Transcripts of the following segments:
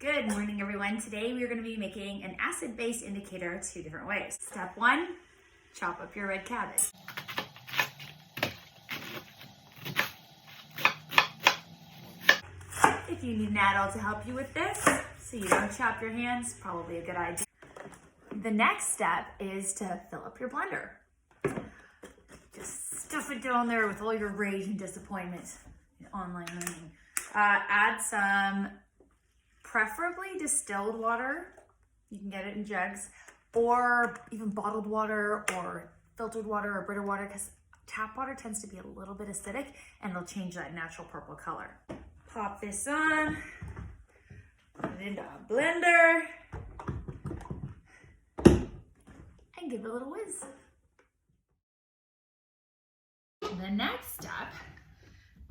Good morning, everyone. Today we are going to be making an acid-base indicator 2 different ways. Step 1, chop up your red cabbage. If you need an adult to help you with this, so you don't chop your hands, probably a good idea. The next step is to fill up your blender. Just stuff it down there with all your rage and disappointment in online learning. Add some preferably distilled water. You can get it in jugs, or even bottled water or filtered water or Brita water, because tap water tends to be a little bit acidic and it'll change that natural purple color. Pop this on, put it into a blender, and give it a little whiz. The next step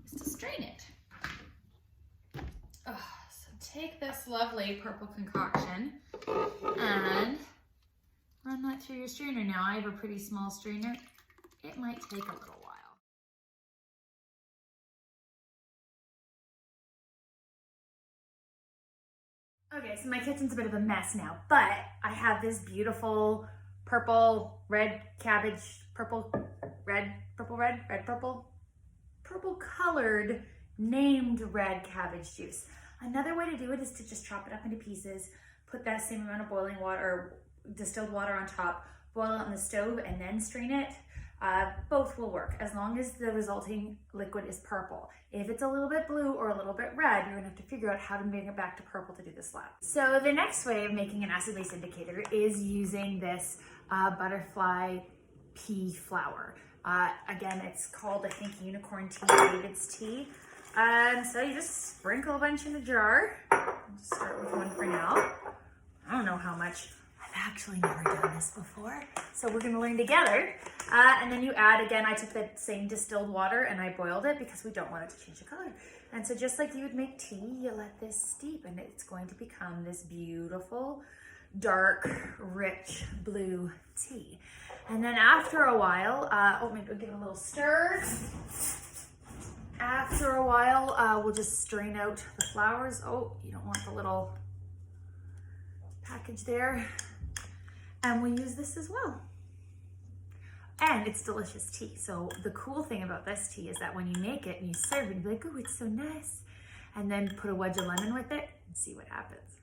is to strain it. So take this lovely purple concoction and run that through your strainer. Now I have a pretty small strainer. It might take a little while. Okay, so my kitchen's a bit of a mess now, but I have this beautiful purple, red cabbage, purple colored named red cabbage juice. Another way to do it is to just chop it up into pieces, put that same amount of boiling water, distilled water on top, boil it on the stove, and then strain it. Both will work as long as the resulting liquid is purple. If it's a little bit blue or a little bit red, you're gonna have to figure out how to bring it back to purple to do this lab. So the next way of making an acid-base indicator is using this butterfly pea flour. Again, it's called, I think, unicorn tea, David's tea. So you just sprinkle a bunch in a jar. I'll just start with one for now. I don't know how much. I've actually never done this before, so we're gonna learn together. And then you add, again, I took that same distilled water and I boiled it because we don't want it to change the color. And so just like you would make tea, you let this steep and it's going to become this beautiful, dark, rich blue tea. And then after a while, maybe we'll give it a little stir. After a while, we'll just strain out the flowers. Oh, you don't want the little package there. And we use this as well. And it's delicious tea. So the cool thing about this tea is that when you make it and you serve it, you'll be like, oh, it's so nice. And then put a wedge of lemon with it and see what happens.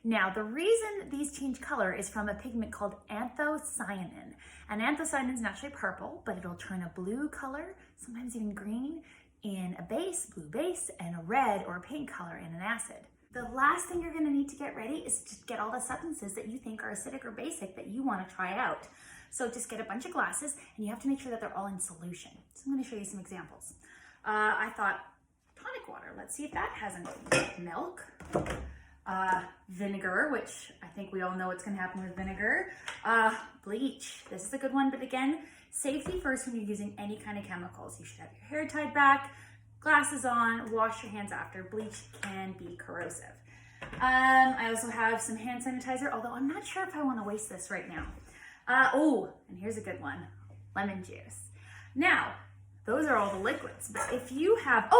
Now, the reason these change color is from a pigment called anthocyanin. And anthocyanin is naturally purple, but it'll turn a blue color, sometimes even green, in a base, blue base, and a red or a pink color in an acid. The last thing you're gonna need to get ready is to get all the substances that you think are acidic or basic that you wanna try out. So just get a bunch of glasses and you have to make sure that they're all in solution. So I'm gonna show you some examples. I thought tonic water, let's see if that has anything. Milk, vinegar, which I think we all know what's gonna happen with vinegar. Bleach, this is a good one, but again, safety first when you're using any kind of chemicals. You should have your hair tied back, glasses on, wash your hands after. Bleach can be corrosive. I also have some hand sanitizer, although I'm not sure if I want to waste this right now. And here's a good one, lemon juice. Now, those are all the liquids, but if you have,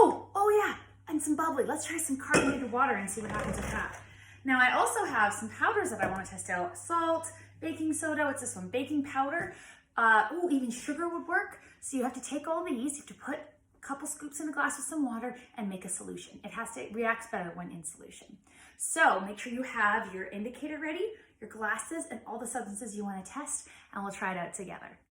and some bubbly. Let's try some carbonated water and see what happens with that. Now, I also have some powders that I want to test out. Salt, baking soda, what's this one? Baking powder. Even sugar would work. So you have to take all these, you have to put a couple scoops in a glass with some water and make a solution. It reacts better when in solution. So make sure you have your indicator ready, your glasses, and all the substances you want to test, and we'll try it out together.